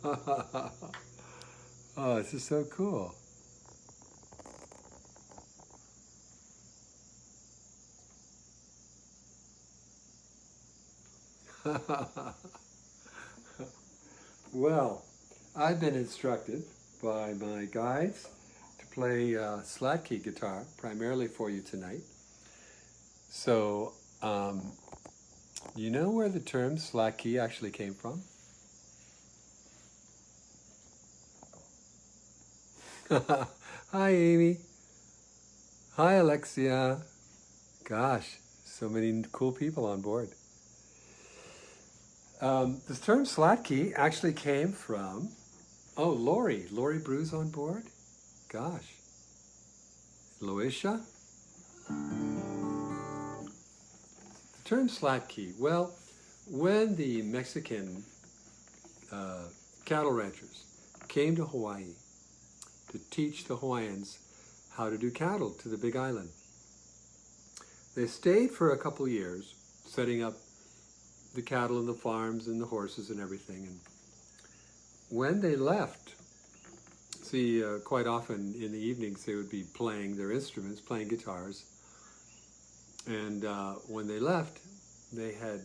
Oh, this is so cool. Well, I've been instructed by my guides to play slat key guitar primarily for you tonight. So, you know where the term slat key actually came from? Hi, Amy. Hi, Alexia. Gosh, so many cool people on board. The term slat key actually came from, oh, Lori Brew's on board? Gosh. Loisha? The term slat key, well, when the Mexican cattle ranchers came to Hawaii to teach the Hawaiians how to do cattle to the Big Island, they stayed for a couple years setting up the cattle and the farms and the horses and everything. And when they left, see, quite often in the evenings they would be playing their instruments, playing guitars. And when they left, they had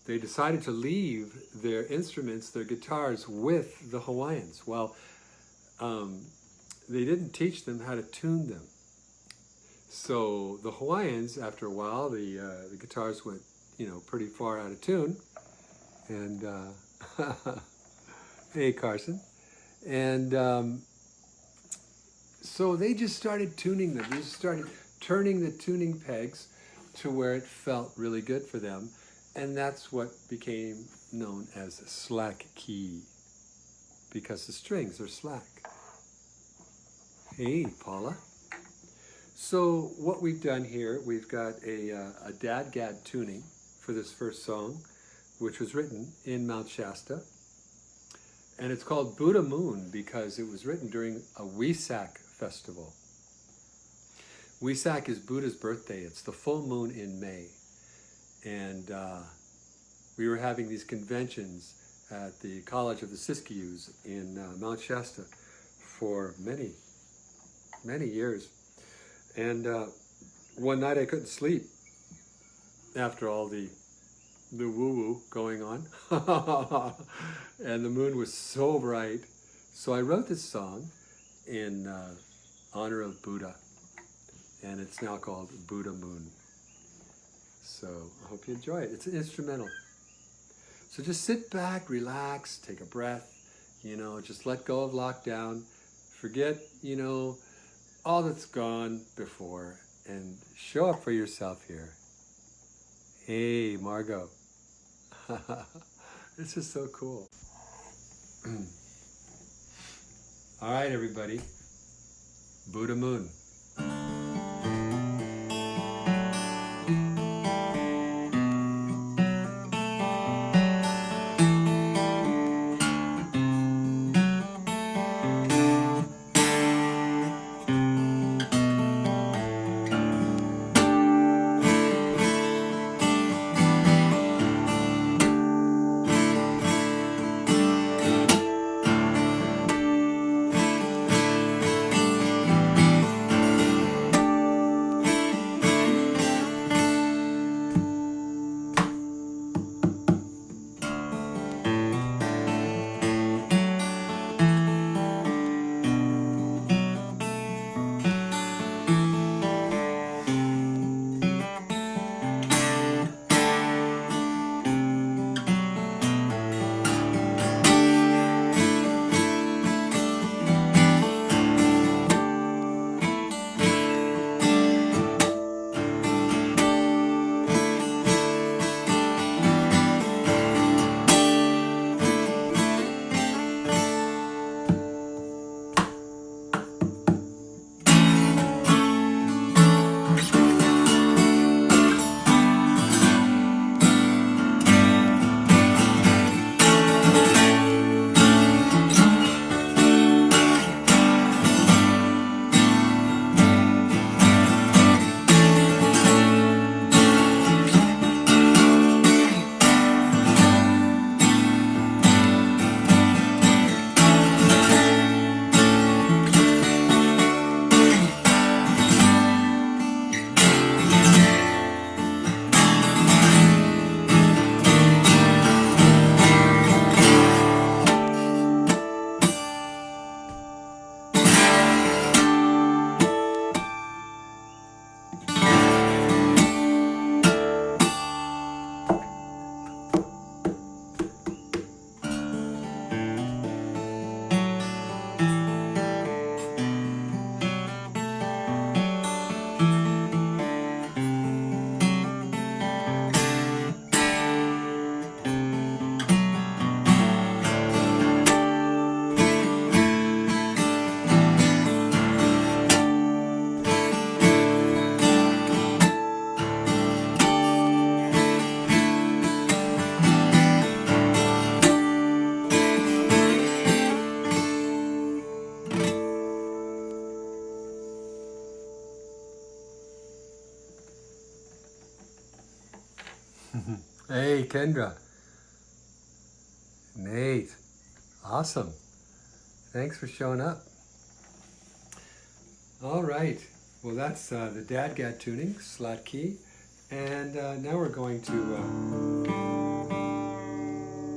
they decided to leave their instruments, their guitars, with the Hawaiians. Well, they didn't teach them how to tune them. So the Hawaiians, after a while, the guitars went, pretty far out of tune. And hey, Carson. And so they just started tuning them. They just started turning the tuning pegs to where it felt really good for them. And that's what became known as slack key, because the strings are slack. Hey, Paula. So what we've done here, we've got a dadgad tuning for this first song, which was written in Mount Shasta. And it's called Buddha Moon because it was written during a Wesak festival. Wesak is Buddha's birthday. It's the full moon in May. And we were having these conventions at the College of the Siskiyous in Mount Shasta for many, many years. And one night I couldn't sleep after all the woo-woo going on. And the moon was so bright. So I wrote this song in honor of Buddha. And it's now called Buddha Moon. So I hope you enjoy it. It's an instrumental. So just sit back, relax, take a breath, just let go of lockdown. Forget, all that's gone before, and show up for yourself here. Hey, Margot. This is so cool. All right, everybody. Buddha Moon. Hey, Kendra. Nate. Awesome. Thanks for showing up. All right. Well, that's the Dadgad tuning, Slat key. And now we're going to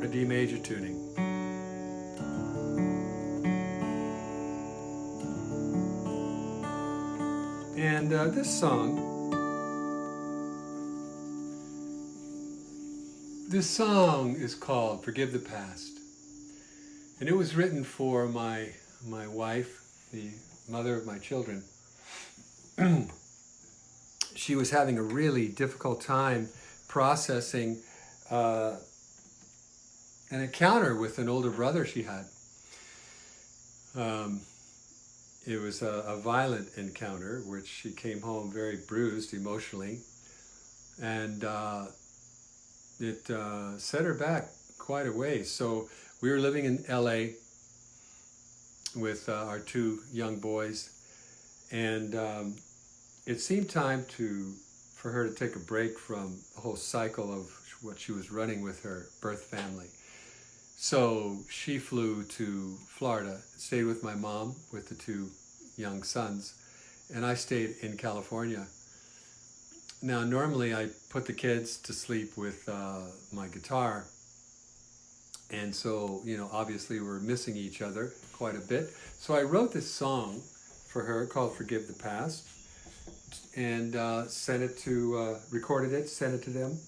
a D major tuning. And this song is called Forgive the Past. And it was written for my wife, the mother of my children. She was having a really difficult time processing an encounter with an older brother she had. It was a violent encounter, which she came home very bruised emotionally, and it set her back quite a ways. So we were living in LA with our two young boys, and it seemed time for her to take a break from the whole cycle of what she was running with her birth family. So she flew to Florida, stayed with my mom with the two young sons, and I stayed in California. Now, normally I put the kids to sleep with my guitar, and so, obviously we're missing each other quite a bit. So I wrote this song for her called Forgive the Past, and recorded it, sent it to them,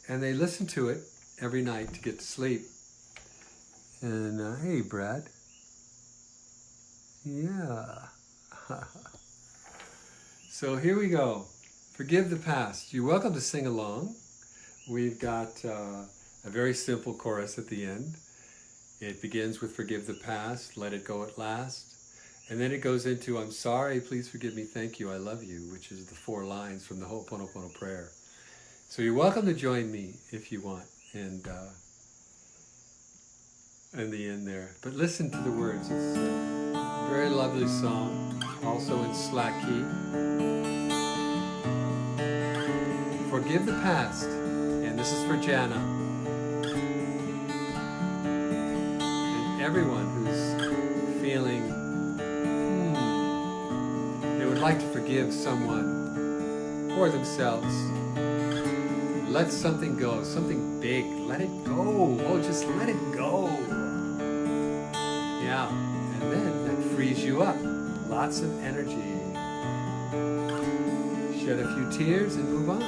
and they listened to it every night to get to sleep. And hey, Brad. Yeah. So here we go. Forgive the past. You're welcome to sing along. We've got a very simple chorus at the end. It begins with forgive the past, let it go at last. And then it goes into I'm sorry, please forgive me, thank you, I love you, which is the 4 lines from the Ho'oponopono prayer. So you're welcome to join me if you want. And in the end there. But listen to the words. It's a very lovely song, also in Slat key. Forgive the past, and this is for Jana. And everyone who's feeling they would like to forgive someone or themselves. Let something go, something big, let it go. Oh, just let it go. Yeah, and then that frees you up. Lots of energy. Shed a few tears and move on.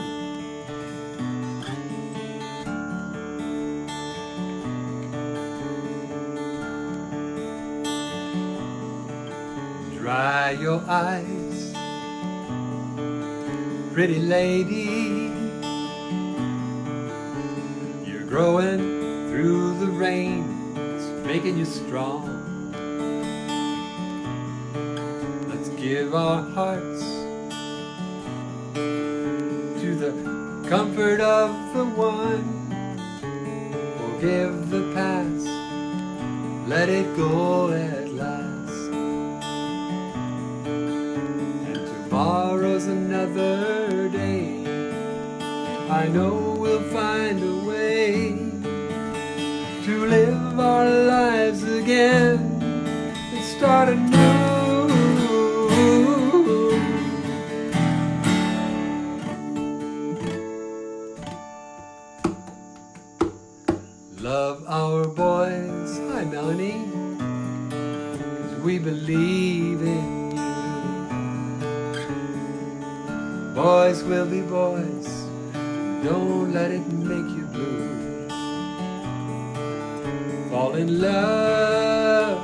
Dry your eyes, pretty lady. You're growing through the rain, it's making you strong. Let's give our hearts to the comfort of the one. Forgive the past, let it go at last. Tomorrow's another day. I know we'll find a way to live our lives again and start anew. Love our boys, hi Melanie, 'cause we believe in boys will be boys, don't let it make you blue. Fall in love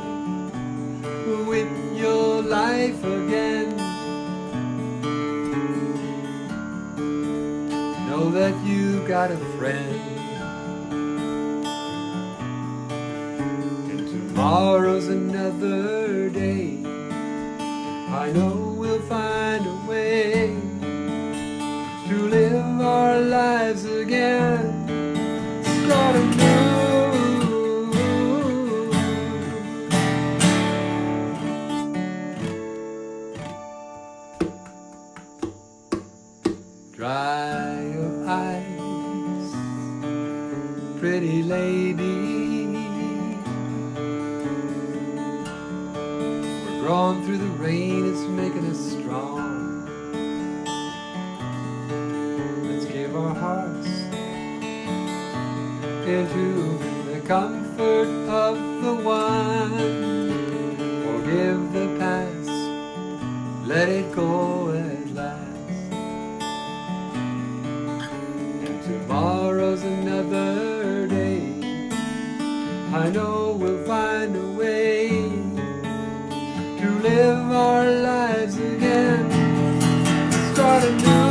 with your life again. Know that you got a friend. And tomorrow's another day. I know we'll find a way to live our lives again, start anew. Dry your eyes, pretty lady. We're growing through the rain, it's making us strong. Let's give our hearts into the comfort of the one. Forgive the past, let it go at last. And tomorrow's another day. I know we'll find a way to live our lives again. Start anew.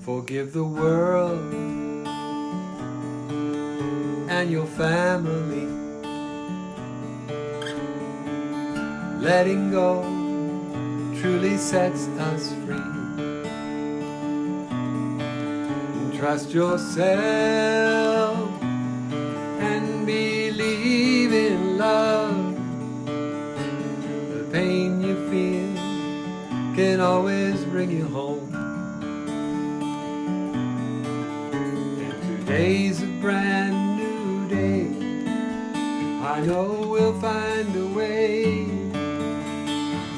Forgive the world and your family. Letting go truly sets us free. Trust yourself and believe in love. The pain you feel can always bring you home. Today's a brand new day. I know we'll find a way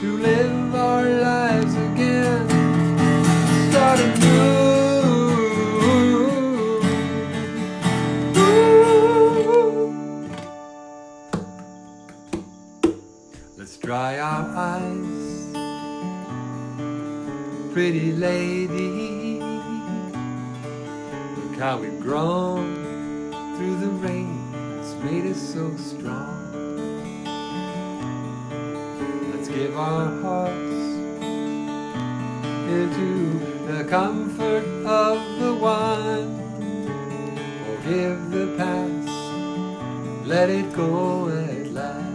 to live our lives again. Start anew. Let's dry our eyes, pretty lady. How we've grown through the rain, it's made us so strong. Let's give our hearts into the comfort of the one. Forgive the past, let it go at last.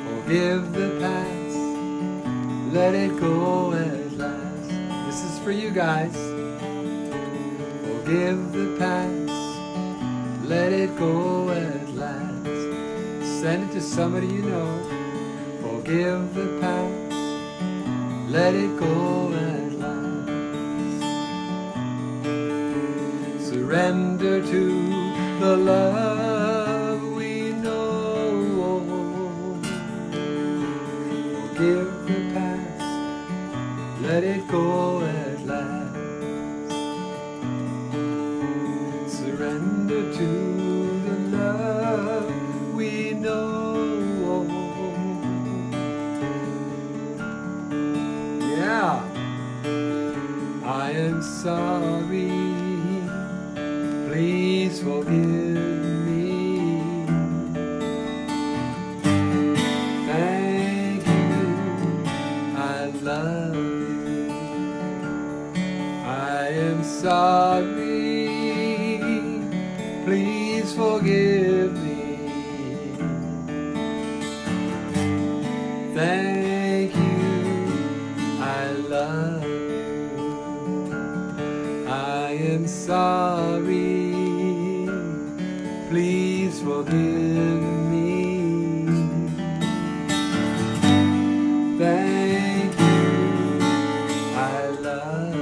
Forgive the past, let it go at last. This is for you guys. Forgive the past, let it go at last. Send it to somebody you know. Forgive the past, let it go at last. Surrender to the love we know. Forgive the past, let it go at last. Surrender to the love we know. Yeah. I am sorry. Please forgive me. Thank you. I love you. I am sorry, please forgive me. Thank you, I love you. I am sorry, please forgive me. Thank you, I love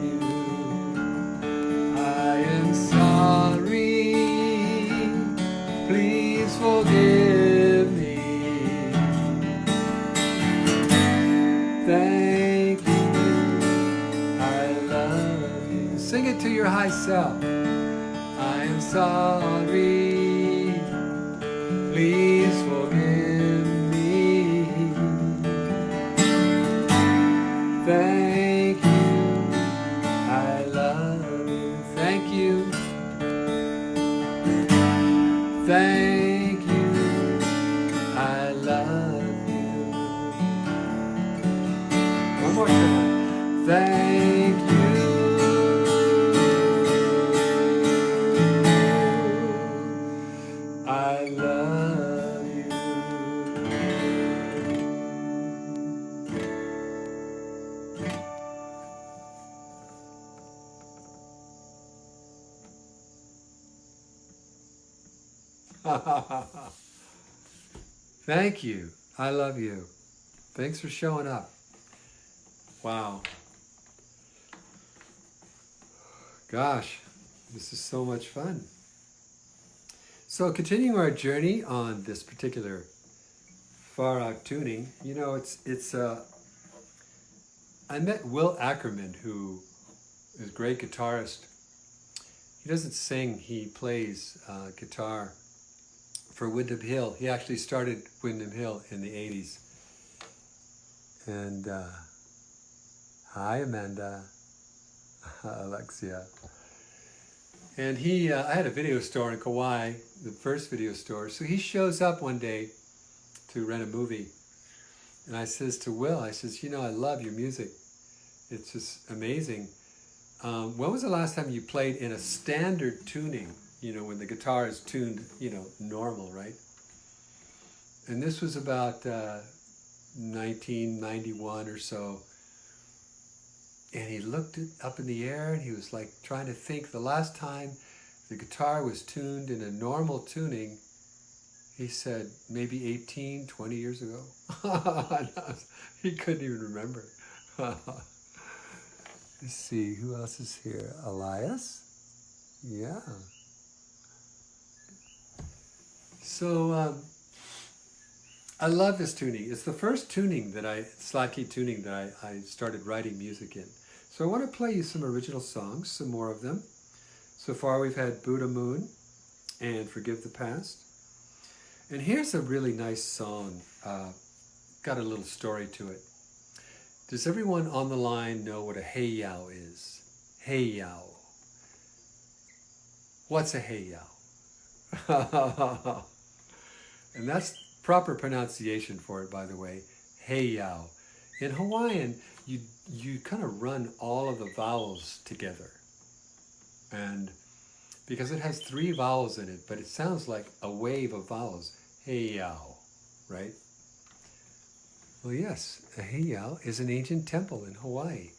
you. I am sorry, please forgive me. Thank you, I love you. Sing it to your high self. I am sorry, please forgive me. Thank you, I love you. Thank you. Thank you, I love you. One more time. Thank you, I love you. Thank you. I love you. Thanks for showing up. Wow. Gosh, this is so much fun. So continuing our journey on this particular far out tuning, you know, I met Will Ackerman, who is a great guitarist. He doesn't sing, he plays guitar for Windham Hill. He actually started Windham Hill in the 80s. And hi, Amanda, Alexia. And I had a video store in Kauai, the first video store. So he shows up one day to rent a movie. And I says to Will, I says, you know, I love your music. It's just amazing. When was the last time you played in a standard tuning? You know, when the guitar is tuned, you know, normal, right? And this was about 1991 or so. And he looked up in the air and he was like trying to think the last time the guitar was tuned in a normal tuning. He said maybe 18, 20 years ago. He couldn't even remember. Let's see, who else is here? Elias? Yeah. So I love this tuning. It's the first tuning slot key tuning that I started writing music in. So I want to play you some original songs, some more of them. So far we've had Buddha Moon and Forgive the Past. And here's a really nice song. Got a little story to it. Does everyone on the line know what a heiau is? Heiau. What's a heiau? And that's proper pronunciation for it, by the way. Heiau. In Hawaiian, you kind of run all of the vowels together. And because it has 3 vowels in it, but it sounds like a wave of vowels. Heiau, right? Well, yes, a heiau is an ancient temple in Hawaii.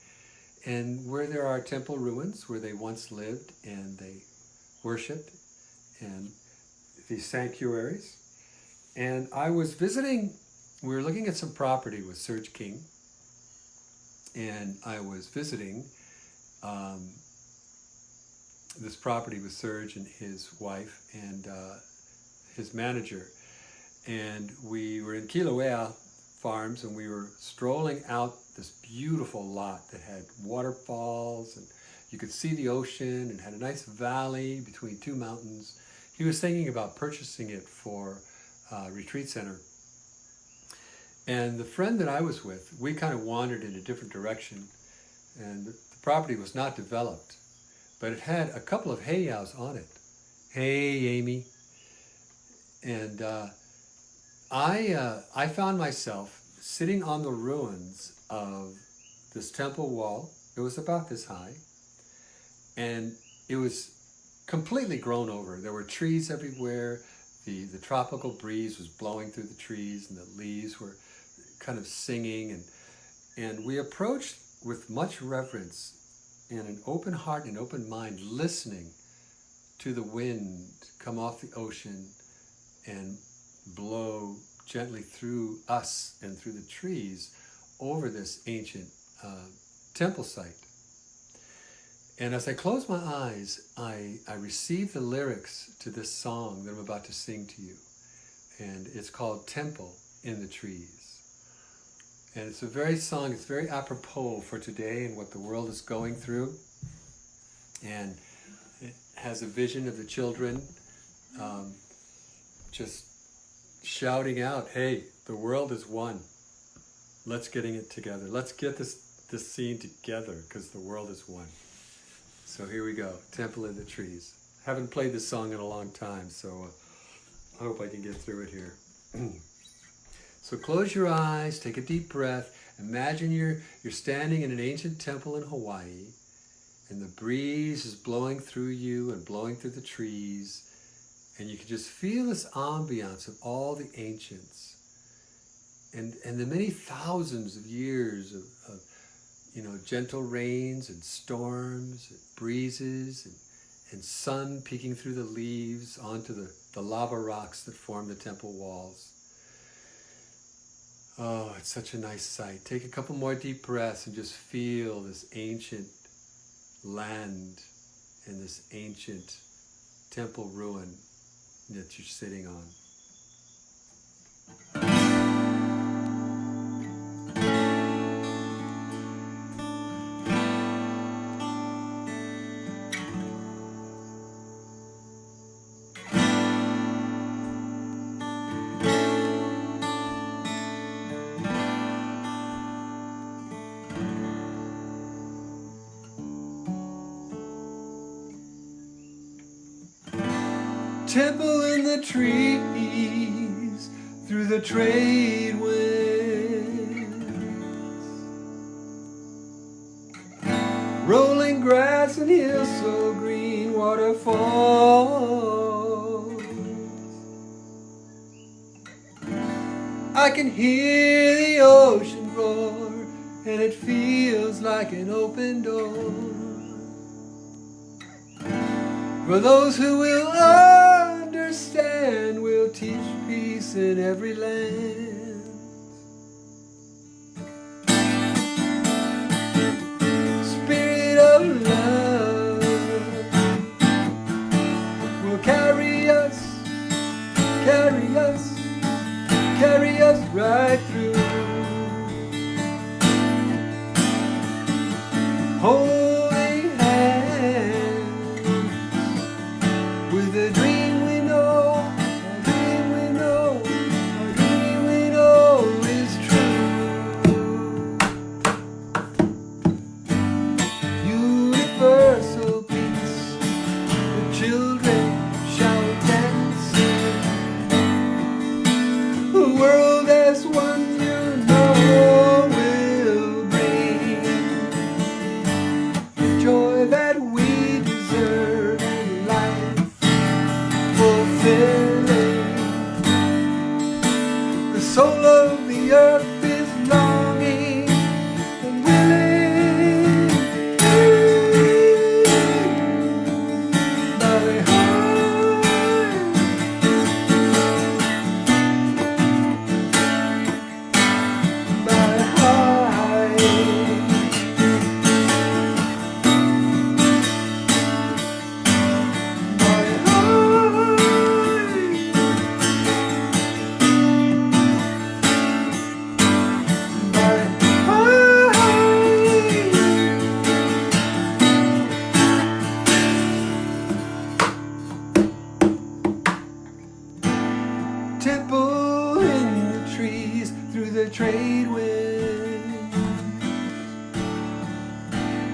And where there are temple ruins, where they once lived and they worshipped, and these sanctuaries. And I was visiting, we were looking at some property with Serge King, and I was visiting this property with Serge and his wife and his manager. And we were in Kilauea Farms, and we were strolling out this beautiful lot that had waterfalls, and you could see the ocean and had a nice valley between 2 mountains. He was thinking about purchasing it for a retreat center. And the friend that I was with, we kind of wandered in a different direction, and the property was not developed, but it had a couple of heiaus on it. Hey, Amy. And I found myself sitting on the ruins of this temple wall. It was about this high, and it was completely grown over. There were trees everywhere. The tropical breeze was blowing through the trees, and the leaves were kind of singing. And we approached with much reverence and an open heart and open mind, listening to the wind come off the ocean and blow gently through us and through the trees over this ancient temple site. And as I closed my eyes, I received the lyrics to this song that I'm about to sing to you. And it's called Temple in the Trees. And it's a very apropos for today and what the world is going through. And it has a vision of the children just shouting out, hey, the world is one. Let's getting it together. Let's get this scene together, because the world is one. So here we go, Temple in the Trees. Haven't played this song in a long time, so I hope I can get through it here. So close your eyes, take a deep breath. Imagine you're standing in an ancient temple in Hawaii, and the breeze is blowing through you and blowing through the trees, and you can just feel this ambiance of all the ancients and the many thousands of years of gentle rains and storms and breezes and sun peeking through the leaves onto the lava rocks that form the temple walls. Oh, it's such a nice sight. Take a couple more deep breaths and just feel this ancient land and this ancient temple ruin that you're sitting on. Temple in the trees, through the trade winds, rolling grass and hills so green, waterfalls. I can hear the ocean roar, and it feels like an open door. For those who will understand, will teach peace in every land. Spirit of love will carry us, carry us, carry us right through. Holding hands with a dream we know, a dream we know, a dream we know is true. Universal peace, the children shall dance. A world as one you know will bring the joy that we deserve in life fulfilling. The soul of the earth is longing and willing. By heart, by heart, by heart. Temple in the trees, through the trade winds,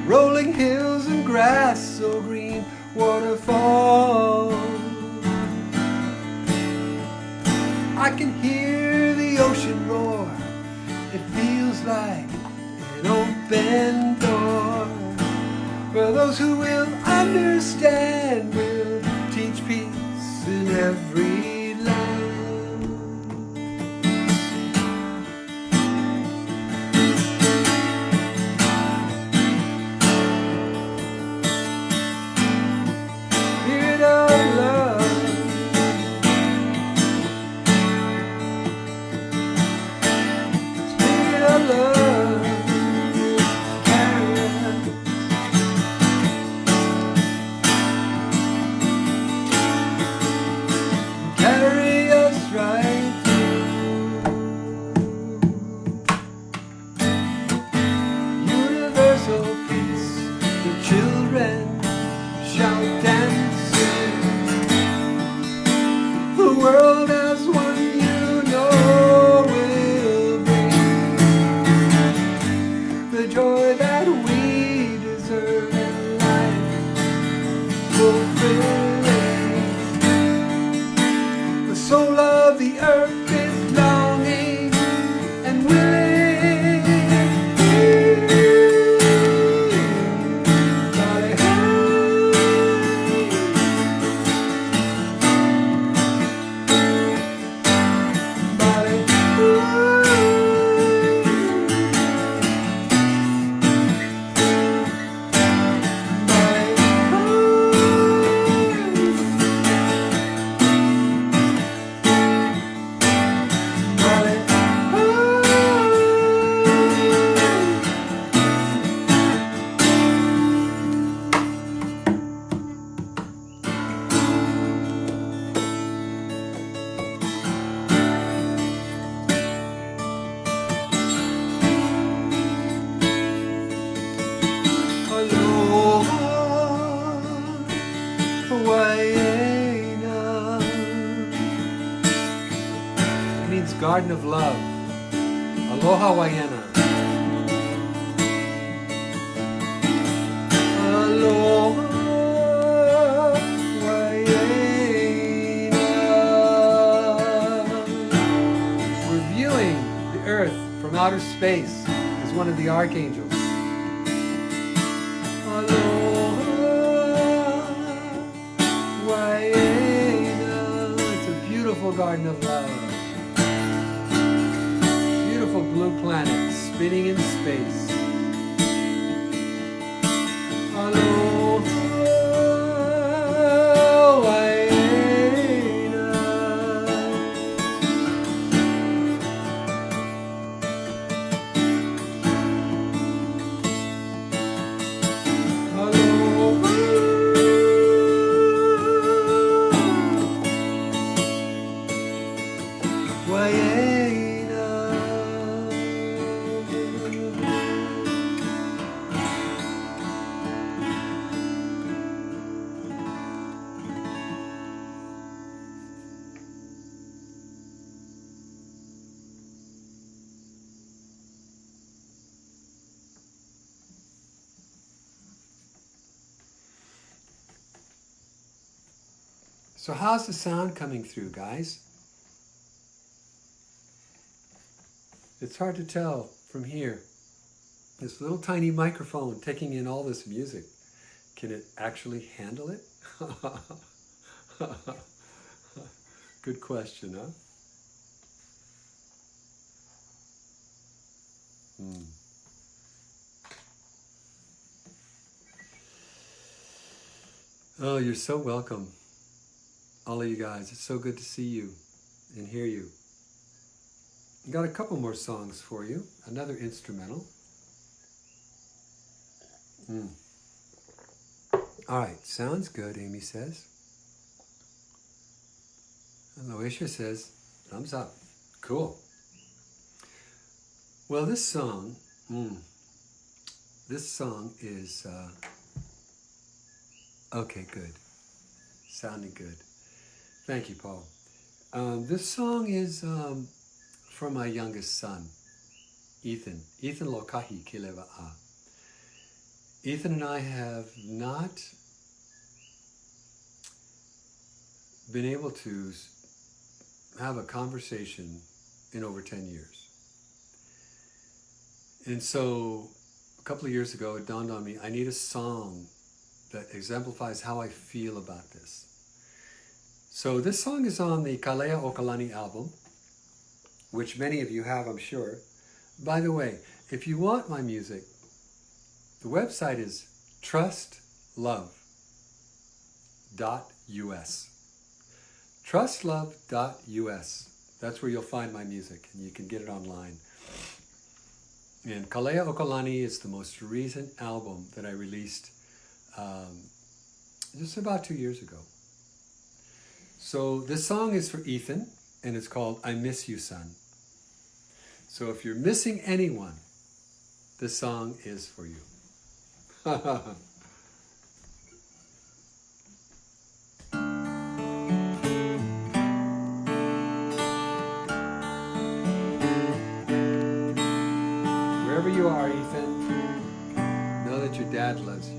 rolling hills and grass so green, waterfalls. I can hear the ocean roar, it feels like an open door. For those who will understand, will teach peace in every land. Spirit of love, spirit of love, carry us, carry God's garden of love. Aloha Waiena. Aloha Waiena. We're viewing the earth from outer space as one of the archangels. Aloha Waiena. It's a beautiful garden of love. Beautiful blue planet spinning in space. Aloha Waiena. Aloha Waiena. So how's the sound coming through, guys? It's hard to tell from here. This little tiny microphone taking in all this music. Can it actually handle it? Good question, huh? Oh, you're so welcome. All of you guys. It's so good to see you and hear you. Got a couple more songs for you. Another instrumental. All right, sounds good, Amy says. And Loisha says, thumbs up. Cool. Well, this song is, okay, good. Sounding good. Thank you, Paul. This song is for my youngest son, Ethan. Ethan Lokahi Kilewa'a. Ethan and I have not been able to have a conversation in over 10 years. And so a couple of years ago, it dawned on me, I need a song that exemplifies how I feel about this. So this song is on the Kalea Okalani album, which many of you have, I'm sure. By the way, if you want my music, the website is trustlove.us. Trustlove.us. That's where you'll find my music, and you can get it online. And Kalea Okalani is the most recent album that I released just about 2 years ago. So this song is for Ethan, and it's called I Miss You, Son. So if you're missing anyone, this song is for you. Wherever you are, Ethan, know that your dad loves you.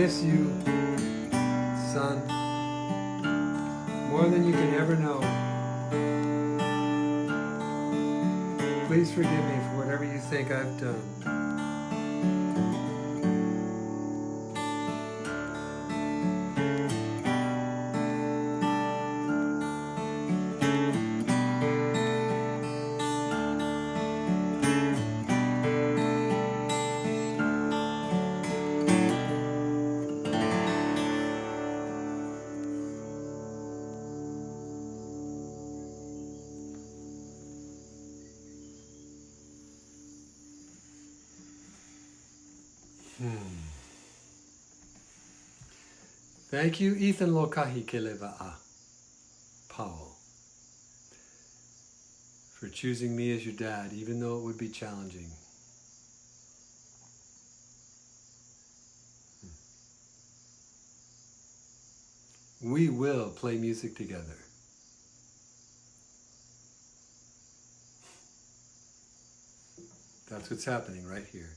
miss you, son, more than you can ever know. Please forgive me for whatever you think I've done. Thank you, Ethan Lokahi Kealohi Powell, for choosing me as your dad, even though it would be challenging. We will play music together. That's what's happening right here.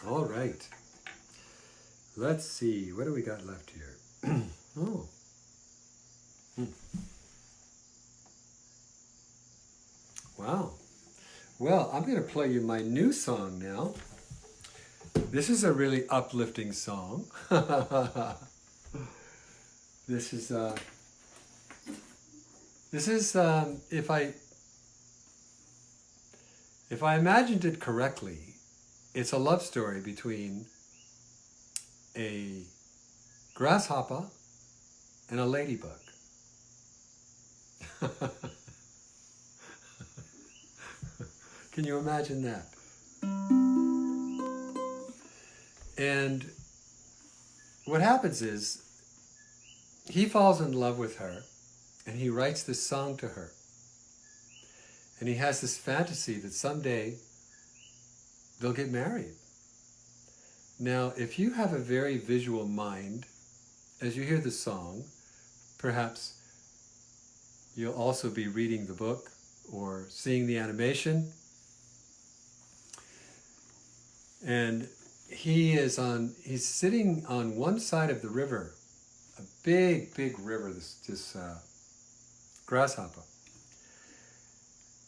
All right. Let's see. What do we got left here? Oh. Wow. Well, I'm going to play you my new song now. This is a really uplifting song. This is if I imagined it correctly, it's a love story between a grasshopper and a ladybug. Can you imagine that? And what happens is he falls in love with her and he writes this song to her. And he has this fantasy that someday they'll get married. Now, if you have a very visual mind, as you hear the song, perhaps you'll also be reading the book or seeing the animation. And he's sitting on one side of the river, a big, big river, this grasshopper.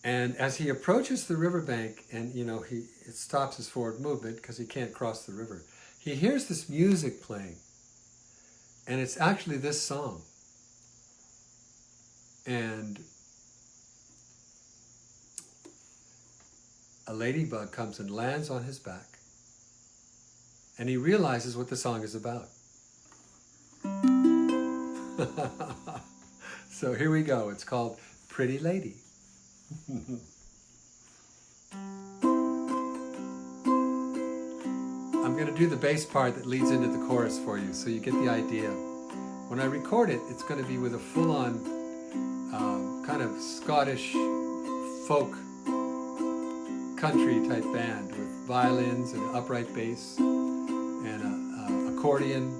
And as he approaches the riverbank, and it stops his forward movement because he can't cross the river, he hears this music playing. And it's actually this song. And a ladybug comes and lands on his back. And he realizes what the song is about. So here we go. It's called Pretty Lady. I'm going to do the bass part that leads into the chorus for you so you get the idea. When I record it, it's going to be with a full-on kind of Scottish folk country type band with violins and an upright bass and an accordion.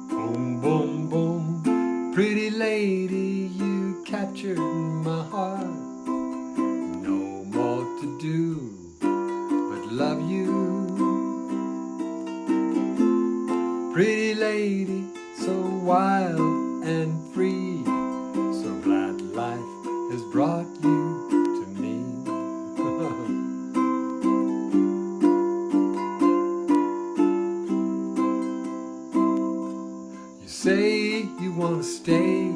Boom, boom, boom, pretty lady, you captured my heart. No more to do but love you. Pretty lady, so wild and free, so glad life has brought you to me. You say you want to stay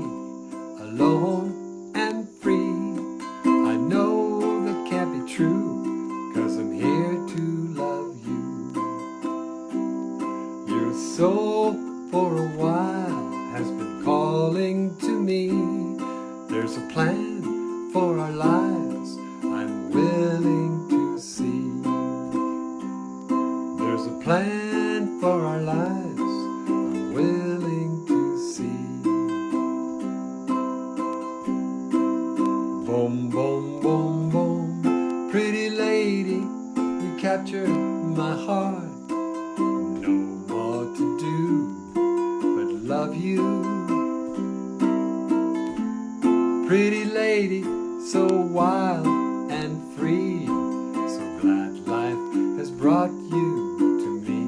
alone and free. I know that can't be true, 'cause I'm here to love you. Your soul for a while has been calling to me. There's a plan for our lives I'm willing to see. There's a plan for our lives I'm willing to see. Boom, boom, boom, boom, pretty lady, you captured my heart. No more to do but love you. Pretty lady, so wild and free, so glad life has brought you to me.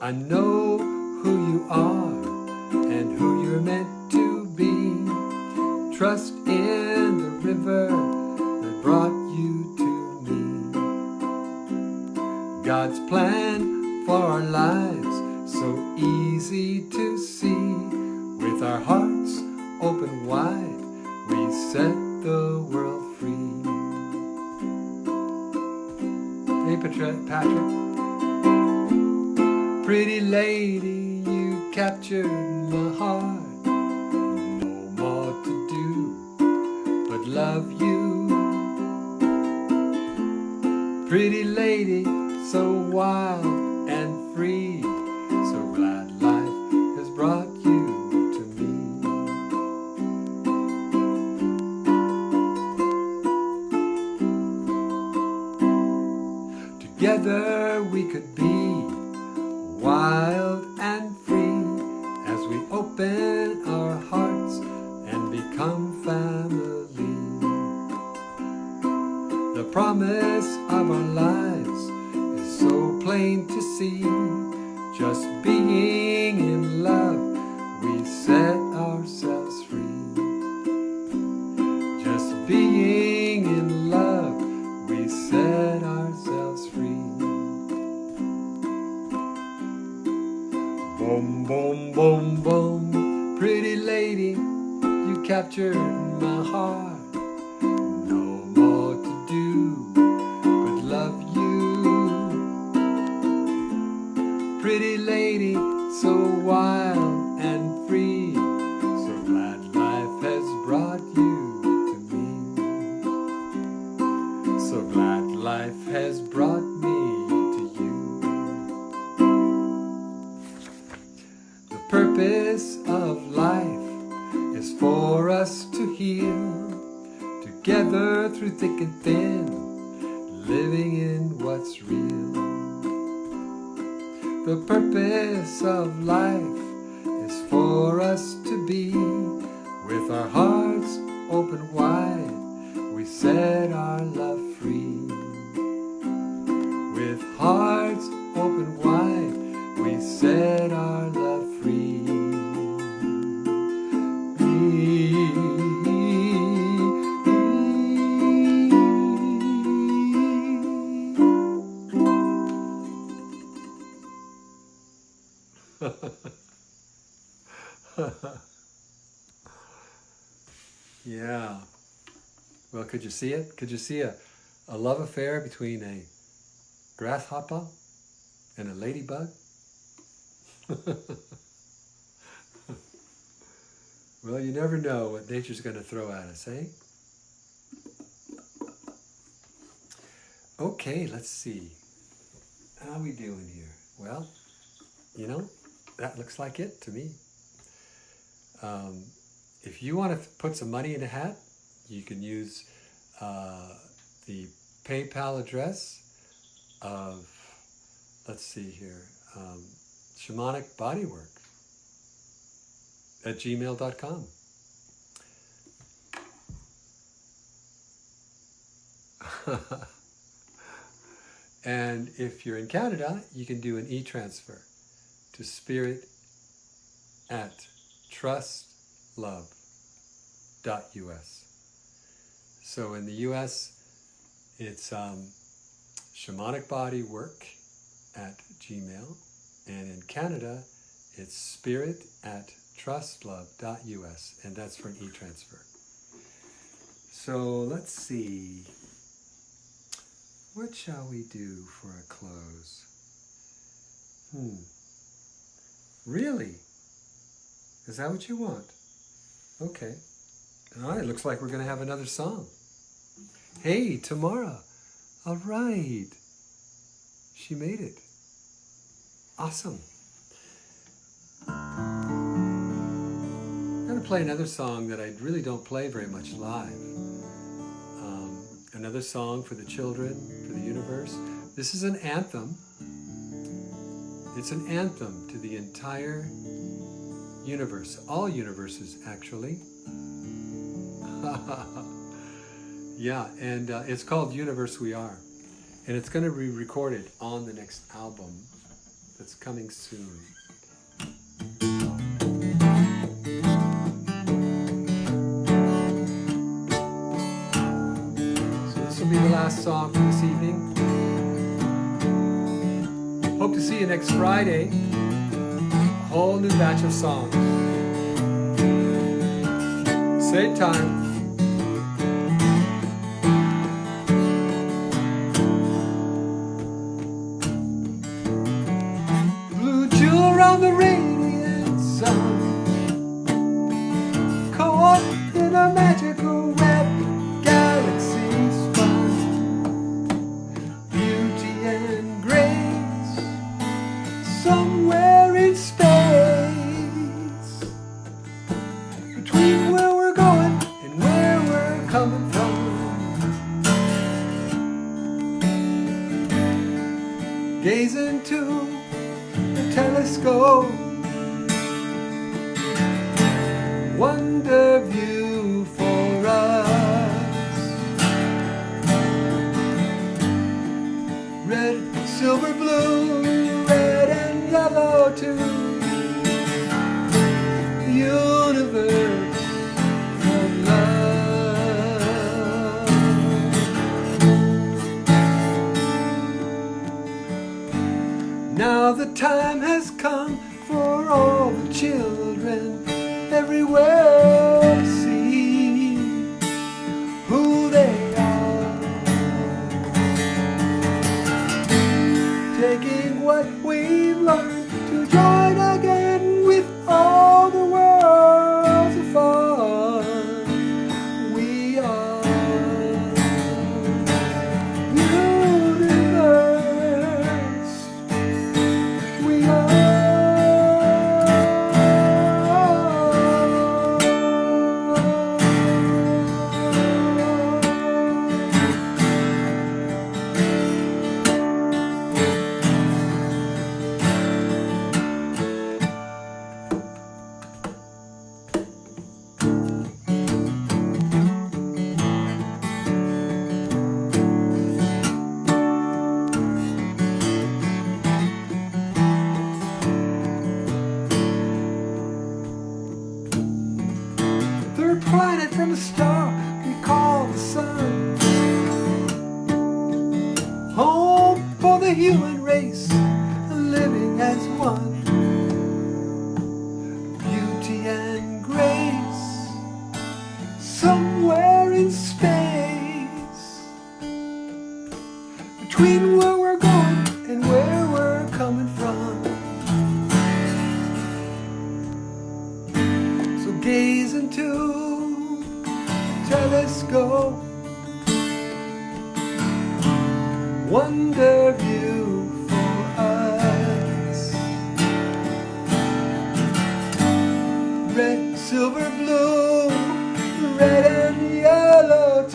I know who you are and who you're meant to be. Trust in the river that brought you to me. God's plan for our lives, so easy to see. With our hearts open wide, we set the world free. Hey, Patrick. Pretty lady, you captured my heart. No more to do but love you. Pretty lady, so wild and free, so glad life has brought you to me. Together we could be wild and free as we open our hearts and become family. The promise of our lives is so plain to see. Just being in love, we set ourselves free. Just being in love, we set ourselves free. Boom, boom, boom, boom. Pretty lady, you captured my heart. No more to do but love you. Pretty lady, so wild and free, so glad life has brought you to me. So glad life has brought me to you. The purpose of life is for us to heal, together through thick and thin, living in what's real. The purpose of life is for us to be, with our hearts open wide, we set our love free. With hearts open wide, we set our love free. Yeah. Well, could you see it? Could you see a love affair between a grasshopper and a ladybug? Well, you never know what nature's going to throw at us, eh? Okay, let's see. How are we doing here? Well, you know, that looks like it to me. If you want to put some money in a hat, you can use the PayPal address of, let's see here, Shamanic Bodywork at gmail.com. And if you're in Canada, you can do an e-transfer to spirit@trustlove.us. So in the US, it's shamanicbodywork@gmail, and in Canada, it's spirit@trustlove.us, and that's for an e-transfer. So let's see. What shall we do for a close? Really? Is that what you want? Okay. All right, looks like we're going to have another song. Hey, Tamara. All right. She made it. Awesome. I'm going to play another song that I really don't play very much live. Another song for the children, for the universe. This is an anthem, It's an anthem to the entire universe, all universes actually. Yeah, and it's called Universe We Are. And it's going to be recorded on the next album that's coming soon. So this will be the last song for this evening. Hope to see you next Friday. A whole new batch of songs. Same time. Blue jewel around the radiant sun, caught in a magical web, galaxies fun, beauty and grace, somewhere in space, between where we're going and where we're coming from. Gaze into the telescope, wonder view for us. Red, silver, blue, red and yellow too. The universe of love. Now the time has come for all the children everywhere to see who they are, taking what we've learned to join again with all the worlds of fun. We are universe. We are. Third planet from a star we call the sun, home for the human race, living as one. Beauty and grace, somewhere in space, between where we're going and where we're coming from. So gaze into telescope, wonder view for us. Red, silver, blue, red and yellow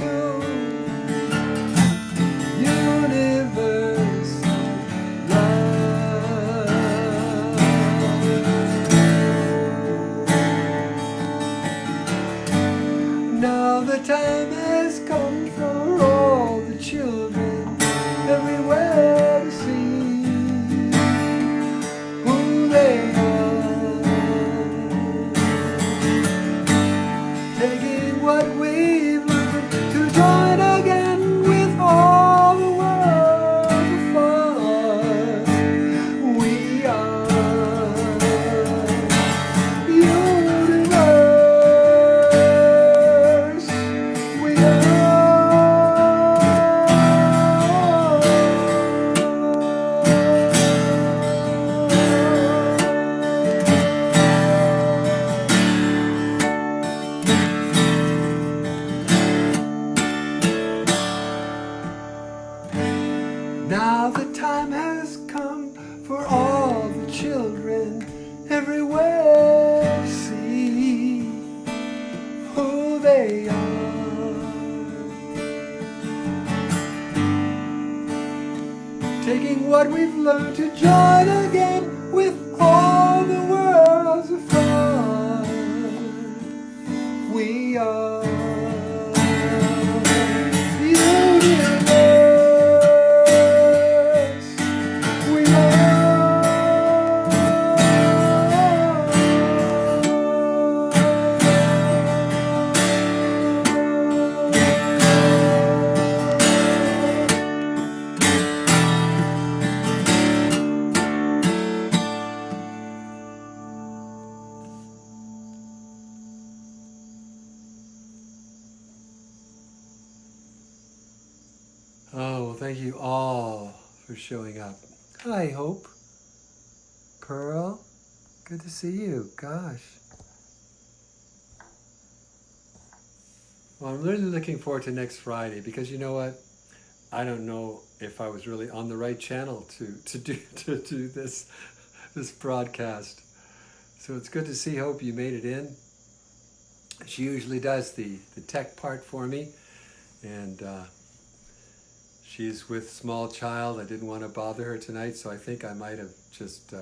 what we've learned to join again with all the world's fun. We are universe. We Oh, well, thank you all for showing up. Hi, Hope. Pearl, good to see you. Gosh. Well, I'm really looking forward to next Friday because you know what? I don't know if I was really on the right channel to do this broadcast. So it's good to see Hope you made it in. She usually does the tech part for me, and she's with small child. I didn't want to bother her tonight, so I think I might have just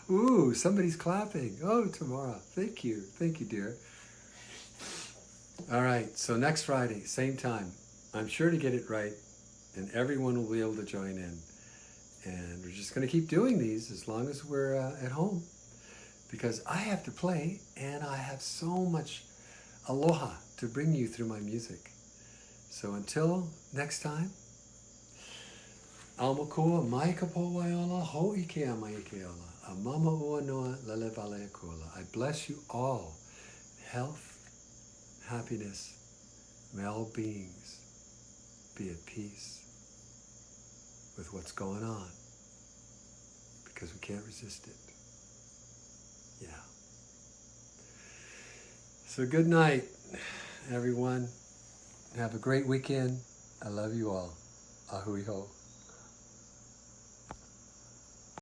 ooh, somebody's clapping. Oh, Tamara, thank you, dear. All right, so next Friday, same time, I'm sure to get it right, and everyone will be able to join in. And we're just going to keep doing these as long as we're at home, because I have to play, and I have so much aloha to bring you through my music. So until next time, Aumakua mai ka waiala ho ike a mai ke ola. A mama ua noa lele vale kola. I bless you all. Health, happiness, well-beings. Be at peace with what's going on, because we can't resist it. Yeah. So good night, everyone. Have a great weekend. I love you all. Ahui ho.